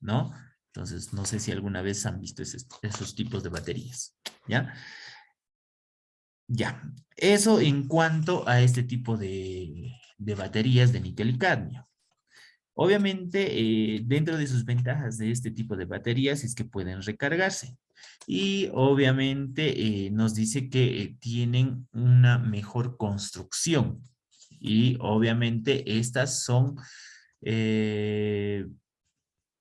¿no? Entonces, no sé si alguna vez han visto esos tipos de baterías, ¿ya? Ya, eso en cuanto a este tipo de baterías de níquel y cadmio. Obviamente, dentro de sus ventajas de este tipo de baterías es que pueden recargarse. Y obviamente nos dice que tienen una mejor construcción. Y obviamente estas son, eh,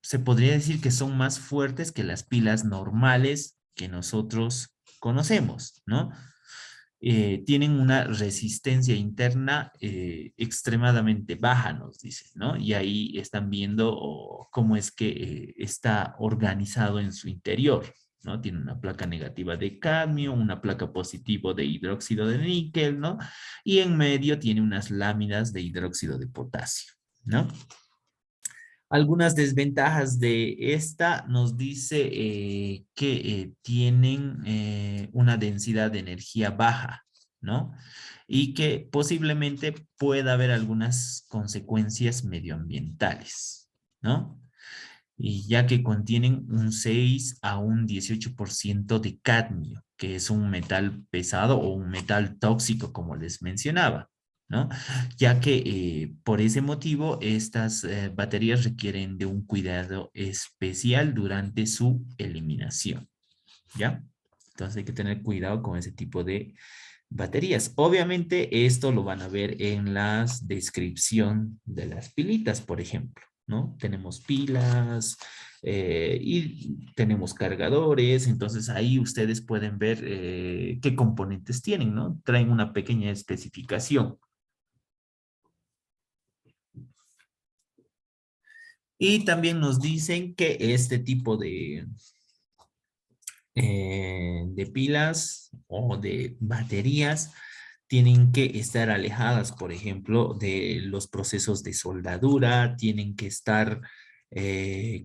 se podría decir que son más fuertes que las pilas normales que nosotros conocemos, ¿no? Tienen una resistencia interna extremadamente baja, nos dicen, ¿no? Y ahí están viendo cómo es que está organizado en su interior, ¿no? Tiene una placa negativa de cadmio, una placa positiva de hidróxido de níquel, ¿no? Y en medio tiene unas láminas de hidróxido de potasio, ¿no? Algunas desventajas de esta nos dice que tienen una densidad de energía baja, ¿no? Y que posiblemente pueda haber algunas consecuencias medioambientales, ¿no? Y ya que contienen un 6 a un 18% de cadmio, que es un metal pesado o un metal tóxico, como les mencionaba, ¿no? Ya que por ese motivo estas baterías requieren de un cuidado especial durante su eliminación, ¿ya? Entonces hay que tener cuidado con ese tipo de baterías. Obviamente esto lo van a ver en la descripción de las pilitas, por ejemplo, ¿no? Tenemos pilas y tenemos cargadores, entonces ahí ustedes pueden ver qué componentes tienen, ¿no? Traen una pequeña especificación. Y también nos dicen que este tipo de pilas o de baterías tienen que estar alejadas, por ejemplo, de los procesos de soldadura, tienen que estar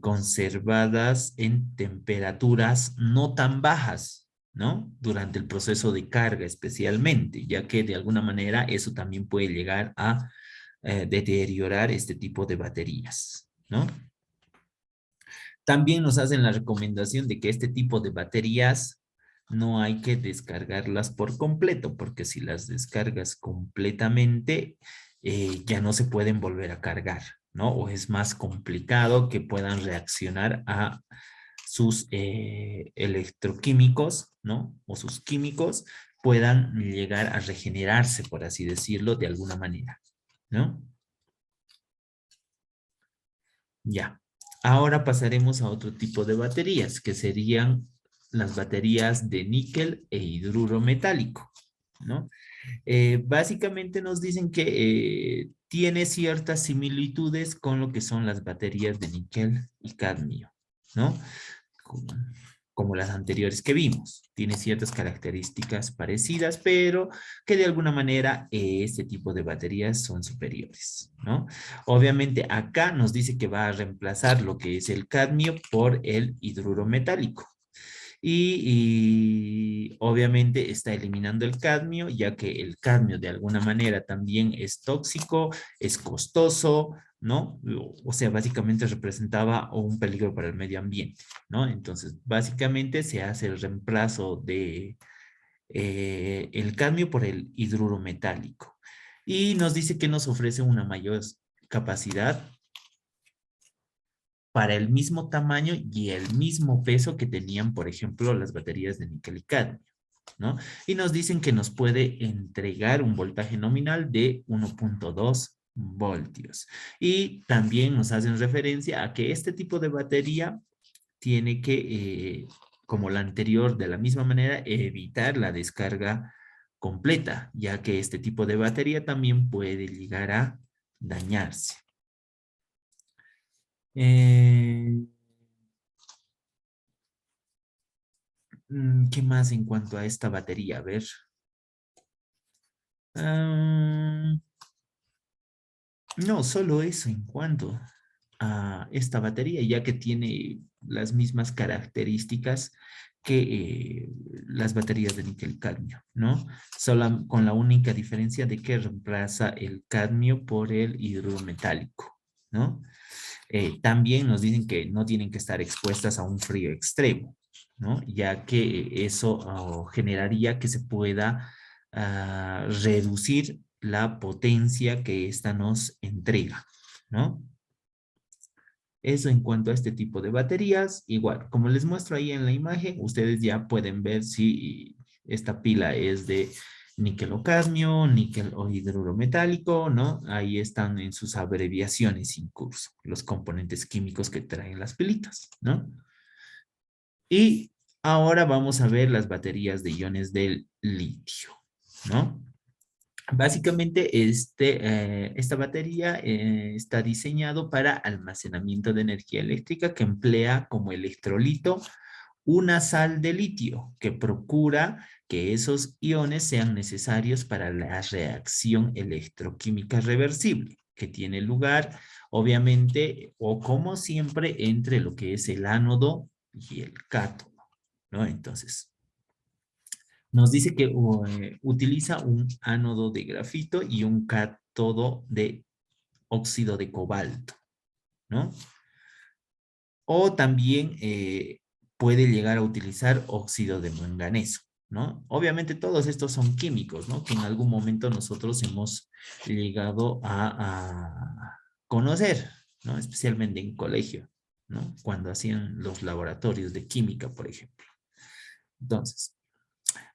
conservadas en temperaturas no tan bajas, ¿no? Durante el proceso de carga especialmente, ya que de alguna manera eso también puede llegar a deteriorar este tipo de baterías, ¿no? También nos hacen la recomendación de que este tipo de baterías no hay que descargarlas por completo, porque si las descargas completamente, ya no se pueden volver a cargar, ¿no? O es más complicado que puedan reaccionar a sus electroquímicos, ¿no? O sus químicos puedan llegar a regenerarse, por así decirlo, de alguna manera, ¿no? Ya. Ahora pasaremos a otro tipo de baterías, que serían las baterías de níquel e hidruro metálico, ¿no? Básicamente nos dicen que tiene ciertas similitudes con lo que son las baterías de níquel y cadmio, ¿no? Como, como las anteriores que vimos. Tiene ciertas características parecidas, pero que de alguna manera este tipo de baterías son superiores, ¿no? Obviamente acá nos dice que va a reemplazar lo que es el cadmio por el hidruro metálico. Y obviamente está eliminando el cadmio, ya que el cadmio de alguna manera también es tóxico, es costoso, ¿no? O sea, básicamente representaba un peligro para el medio ambiente, ¿no? Entonces, básicamente se hace el reemplazo de el cadmio por el hidruro metálico. Y nos dice que nos ofrece una mayor capacidad para el mismo tamaño y el mismo peso que tenían, por ejemplo, las baterías de níquel y cadmio, ¿no? Y nos dicen que nos puede entregar un voltaje nominal de 1.2 voltios. Y también nos hacen referencia a que este tipo de batería tiene que, como la anterior, de la misma manera, evitar la descarga completa, ya que este tipo de batería también puede llegar a dañarse. Eh, ¿Qué más en cuanto a esta batería? A ver. Ah, no, solo eso en cuanto a esta batería, ya que tiene las mismas características que las baterías de níquel cadmio, ¿no? Solo con la única diferencia de que reemplaza el cadmio por el hidruro metálico, ¿no? También nos dicen que no tienen que estar expuestas a un frío extremo, ¿no? Ya que eso generaría que se pueda reducir la potencia que ésta nos entrega, ¿no? Eso en cuanto a este tipo de baterías. Igual, como les muestro ahí en la imagen, ustedes ya pueden ver si esta pila es de níquel o cadmio, níquel o hidruro metálico, ¿no? Ahí están en sus abreviaciones incluso, los componentes químicos que traen las pilitas, ¿no? Y ahora vamos a ver las baterías de iones del litio, ¿no? Básicamente, esta batería está diseñado para almacenamiento de energía eléctrica que emplea como electrolito una sal de litio que procura que esos iones sean necesarios para la reacción electroquímica reversible que tiene lugar, obviamente, o como siempre, entre lo que es el ánodo y el cátodo, ¿no? Entonces, nos dice que utiliza un ánodo de grafito y un cátodo de óxido de cobalto, ¿no? O también puede llegar a utilizar óxido de manganeso, ¿no? Obviamente todos estos son químicos, ¿no? Que en algún momento nosotros hemos llegado a conocer, ¿no? Especialmente en colegio, ¿no? Cuando hacían los laboratorios de química, por ejemplo. Entonces,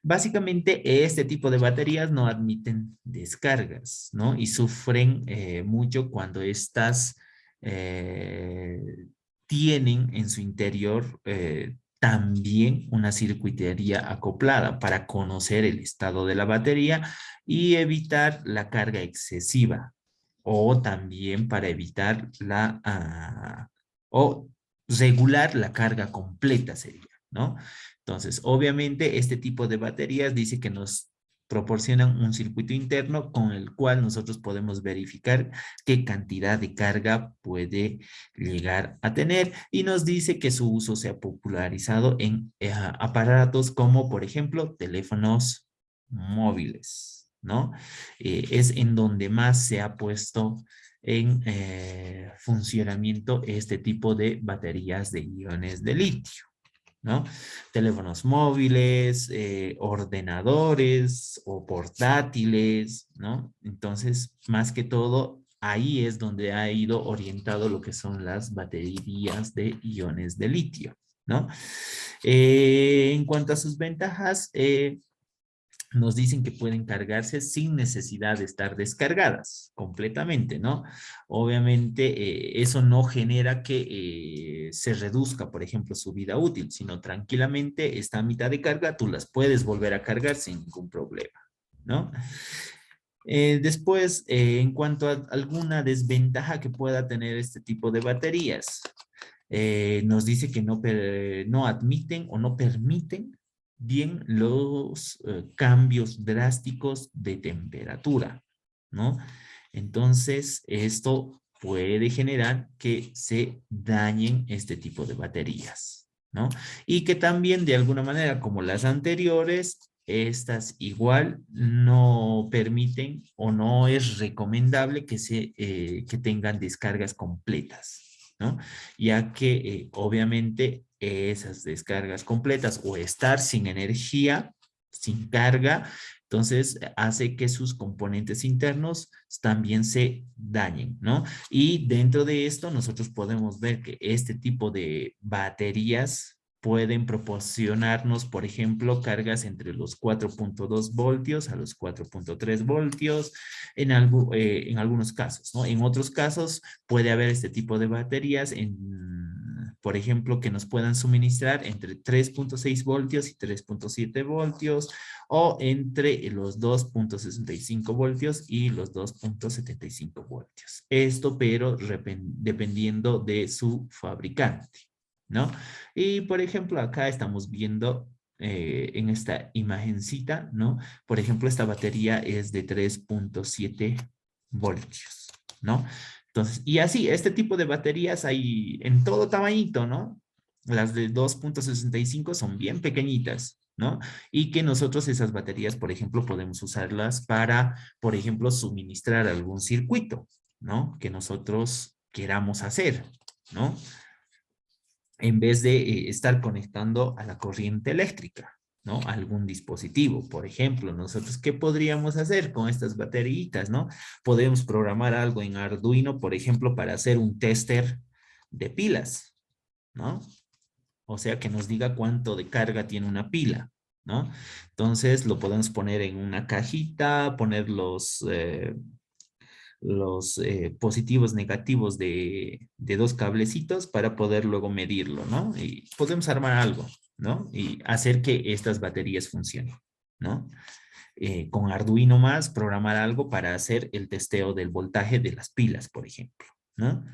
básicamente, este tipo de baterías no admiten descargas, ¿no? Y sufren mucho cuando estas eh, tienen en su interior también una circuitería acoplada para conocer el estado de la batería y evitar la carga excesiva o también para evitar o regular la carga completa sería, ¿no? Entonces, obviamente, este tipo de baterías dice que nos proporcionan un circuito interno con el cual nosotros podemos verificar qué cantidad de carga puede llegar a tener y nos dice que su uso se ha popularizado en aparatos como, por ejemplo, teléfonos móviles, ¿no? Es en donde más se ha puesto en funcionamiento este tipo de baterías de iones de litio, ¿no? Teléfonos móviles, ordenadores o portátiles, ¿no? Entonces, más que todo, ahí es donde ha ido orientado lo que son las baterías de iones de litio, ¿no? En cuanto a sus ventajas, nos dicen que pueden cargarse sin necesidad de estar descargadas completamente, ¿no? Obviamente eso no genera que se reduzca, por ejemplo, su vida útil, sino tranquilamente está a mitad de carga, tú las puedes volver a cargar sin ningún problema, ¿no? Después, en cuanto a alguna desventaja que pueda tener este tipo de baterías, nos dice que no admiten o no permiten bien los cambios drásticos de temperatura, ¿no? Entonces, esto puede generar que se dañen este tipo de baterías, ¿no? Y que también de alguna manera, como las anteriores, estas igual no permiten o no es recomendable que tengan descargas completas, ¿no? Ya que obviamente esas descargas completas o estar sin energía, sin carga, entonces hace que sus componentes internos también se dañen, ¿no? Y dentro de esto nosotros podemos ver que este tipo de baterías pueden proporcionarnos, por ejemplo, cargas entre los 4.2 voltios a los 4.3 voltios en algunos casos, ¿no? En otros casos puede haber este tipo de baterías, por ejemplo, que nos puedan suministrar entre 3.6 voltios y 3.7 voltios o entre los 2.65 voltios y los 2.75 voltios. Esto, pero dependiendo de su fabricante, ¿no? Y, por ejemplo, acá estamos viendo en esta imagencita, ¿no? Por ejemplo, esta batería es de 3.7 voltios, ¿no? Entonces, y así, este tipo de baterías hay en todo tamañito, ¿no? Las de 2.65 son bien pequeñitas, ¿no? Y que nosotros esas baterías, por ejemplo, podemos usarlas para, por ejemplo, suministrar algún circuito, ¿no? Que nosotros queramos hacer, ¿no? En vez de estar conectando a la corriente eléctrica, ¿no? A algún dispositivo. Por ejemplo, nosotros, ¿qué podríamos hacer con estas baterías, no? Podemos programar algo en Arduino, por ejemplo, para hacer un tester de pilas, ¿no? O sea, que nos diga cuánto de carga tiene una pila, ¿no? Entonces lo podemos poner en una cajita, poner los positivos, negativos de dos cablecitos para poder luego medirlo, ¿no? Y podemos armar algo, ¿no? Y hacer que estas baterías funcionen, ¿no? Con Arduino más, programar algo para hacer el testeo del voltaje de las pilas, por ejemplo, ¿no?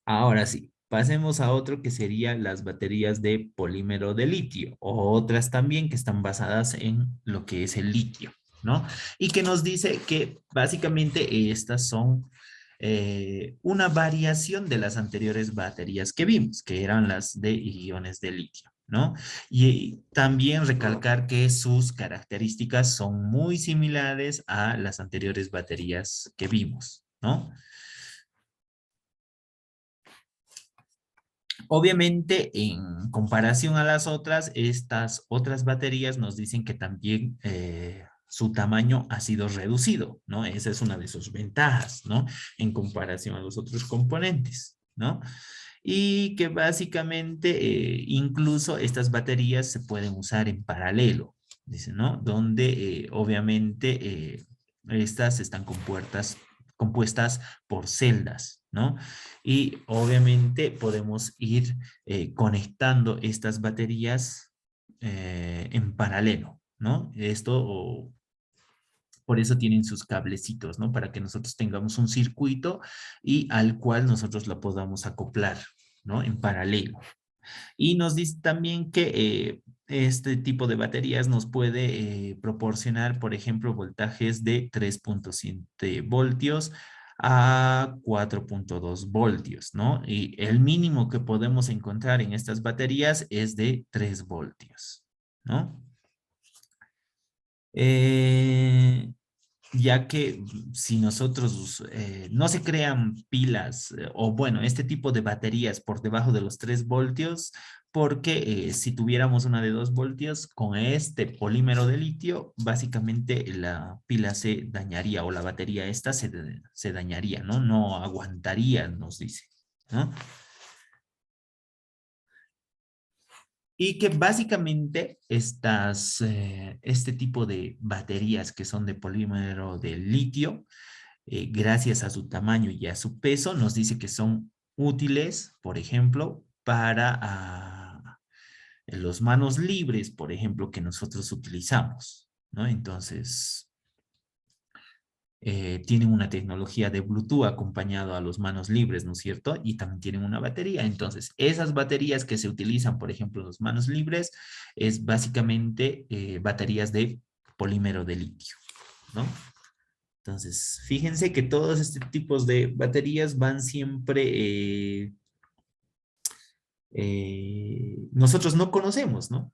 Ahora sí, pasemos a otro que serían las baterías de polímero de litio, o otras también que están basadas en lo que es el litio, ¿no? Y que nos dice que básicamente estas son una variación de las anteriores baterías que vimos, que eran las de iones de litio, ¿no? Y también recalcar que sus características son muy similares a las anteriores baterías que vimos, ¿no? Obviamente, en comparación a las otras, estas otras baterías nos dicen que también su tamaño ha sido reducido, ¿no? Esa es una de sus ventajas, ¿no? En comparación a los otros componentes, ¿no? Y que básicamente incluso estas baterías se pueden usar en paralelo, dice, ¿no? Donde obviamente estas están compuestas por celdas, ¿no? Y obviamente podemos ir conectando estas baterías en paralelo, ¿no? Por eso tienen sus cablecitos, ¿no? Para que nosotros tengamos un circuito y al cual nosotros la podamos acoplar, ¿no? En paralelo. Y nos dice también que este tipo de baterías nos puede proporcionar, por ejemplo, voltajes de 3.7 voltios a 4.2 voltios, ¿no? Y el mínimo que podemos encontrar en estas baterías es de 3 voltios, ¿no? Eh, ya que si nosotros no se crean pilas o bueno, este tipo de baterías por debajo de los 3 voltios, porque si tuviéramos una de 2 voltios con este polímero de litio, básicamente la pila se dañaría o la batería esta se dañaría, ¿no? No aguantaría, nos dice, ¿no? Y que básicamente este tipo de baterías que son de polímero de litio, gracias a su tamaño y a su peso, nos dice que son útiles, por ejemplo, para los manos libres, por ejemplo, que nosotros utilizamos, ¿no? Entonces, tienen una tecnología de Bluetooth acompañado a los manos libres, ¿no es cierto? Y también tienen una batería. Entonces, esas baterías que se utilizan, por ejemplo, en los manos libres, es básicamente baterías de polímero de litio, ¿no? Entonces, fíjense que todos estos tipos de baterías van siempre, nosotros no conocemos, ¿no?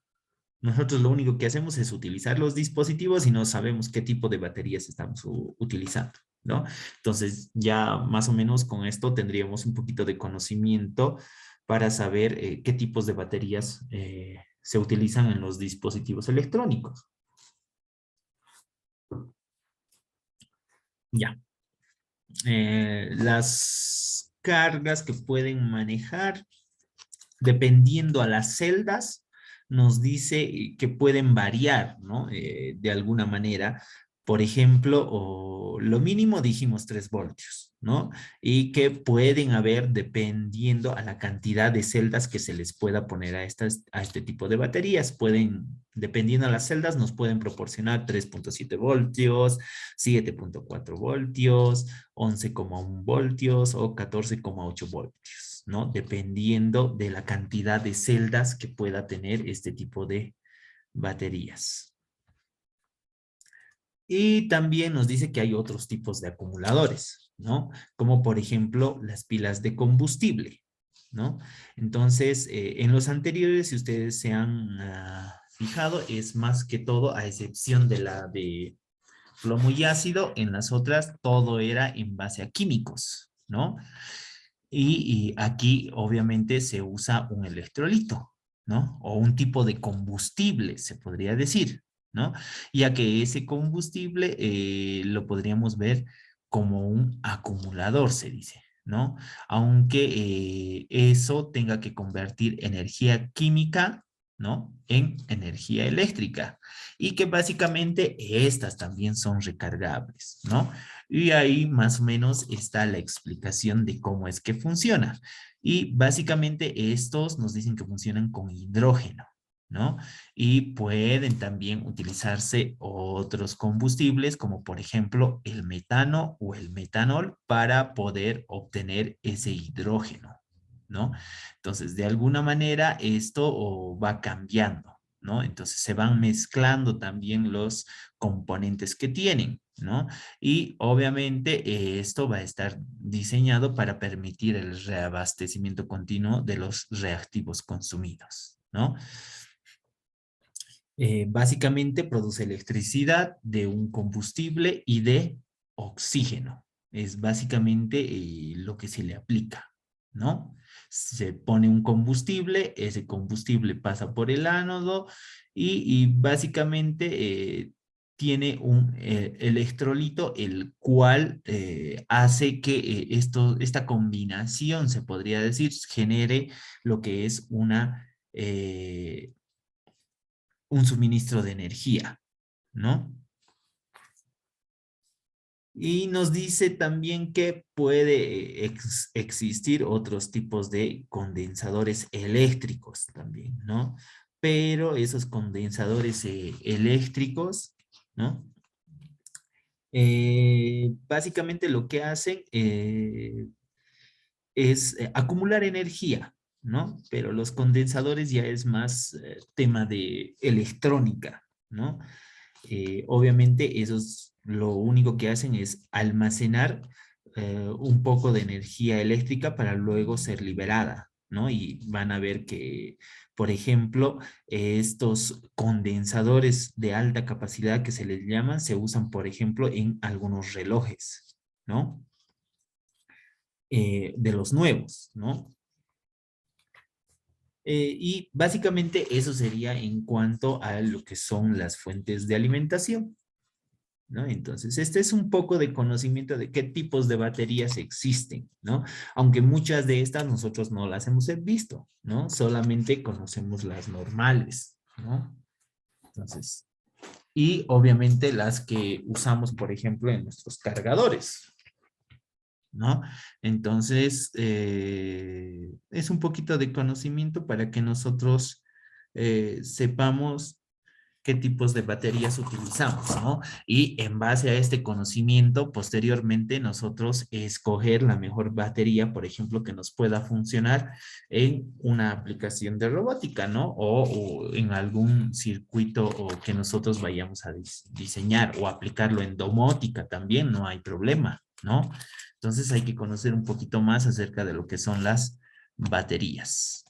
Nosotros lo único que hacemos es utilizar los dispositivos y no sabemos qué tipo de baterías estamos utilizando, ¿no? Entonces, ya más o menos con esto tendríamos un poquito de conocimiento para saber qué tipos de baterías se utilizan en los dispositivos electrónicos. Ya. Las cargas que pueden manejar dependiendo a las celdas, nos dice que pueden variar, ¿no? De alguna manera. Por ejemplo, o lo mínimo dijimos 3 voltios, ¿no? Y que pueden haber, dependiendo a la cantidad de celdas que se les pueda poner a este tipo de baterías, pueden, dependiendo a las celdas, nos pueden proporcionar 3.7 voltios, 7.4 voltios, 11,1 voltios o 14,8 voltios, ¿no? Dependiendo de la cantidad de celdas que pueda tener este tipo de baterías. Y también nos dice que hay otros tipos de acumuladores, ¿no? Como por ejemplo las pilas de combustible, ¿no? Entonces, en los anteriores, si ustedes se han fijado, es más que todo, a excepción de la de plomo y ácido, en las otras todo era en base a químicos, ¿no? Y aquí obviamente se usa un electrolito, ¿no? O un tipo de combustible, se podría decir, ¿no? Ya que ese combustible lo podríamos ver como un acumulador, se dice, ¿no? Aunque eso tenga que convertir energía química ¿no? En energía eléctrica. Y que básicamente estas también son recargables, ¿no? Y ahí más o menos está la explicación de cómo es que funciona. Y básicamente estos nos dicen que funcionan con hidrógeno, ¿no? Y pueden también utilizarse otros combustibles, como por ejemplo el metano o el metanol, para poder obtener ese hidrógeno, ¿no? Entonces, de alguna manera esto va cambiando, ¿no? Entonces se van mezclando también los componentes que tienen, ¿no? Y obviamente esto va a estar diseñado para permitir el reabastecimiento continuo de los reactivos consumidos, ¿no? Básicamente produce electricidad de un combustible y de oxígeno. Es básicamente lo que se le aplica, ¿no? Se pone un combustible, ese combustible pasa por el ánodo y básicamente tiene un electrolito, el cual hace que esta combinación, se podría decir, genere lo que es un suministro de energía, ¿no? Y nos dice también que puede existir otros tipos de condensadores eléctricos también, ¿no? Pero esos condensadores eléctricos, ¿no? Básicamente lo que hacen es acumular energía, ¿no? Pero los condensadores ya es más tema de electrónica, ¿no? Obviamente esos lo único que hacen es almacenar un poco de energía eléctrica para luego ser liberada, ¿no? Y van a ver que, por ejemplo, estos condensadores de alta capacidad que se les llaman, se usan, por ejemplo, en algunos relojes, ¿no? De los nuevos, ¿no? Y básicamente eso sería en cuanto a lo que son las fuentes de alimentación, ¿no? Entonces, este es un poco de conocimiento de qué tipos de baterías existen, ¿no? Aunque muchas de estas nosotros no las hemos visto, ¿no? Solamente conocemos las normales, ¿no? Entonces, y obviamente las que usamos, por ejemplo, en nuestros cargadores, ¿no? Entonces, es un poquito de conocimiento para que nosotros sepamos qué tipos de baterías utilizamos, ¿no? Y en base a este conocimiento, posteriormente nosotros escoger la mejor batería, por ejemplo, que nos pueda funcionar en una aplicación de robótica, ¿no? O en algún circuito o que nosotros vayamos a diseñar o aplicarlo en domótica también, no hay problema, ¿no? Entonces hay que conocer un poquito más acerca de lo que son las baterías.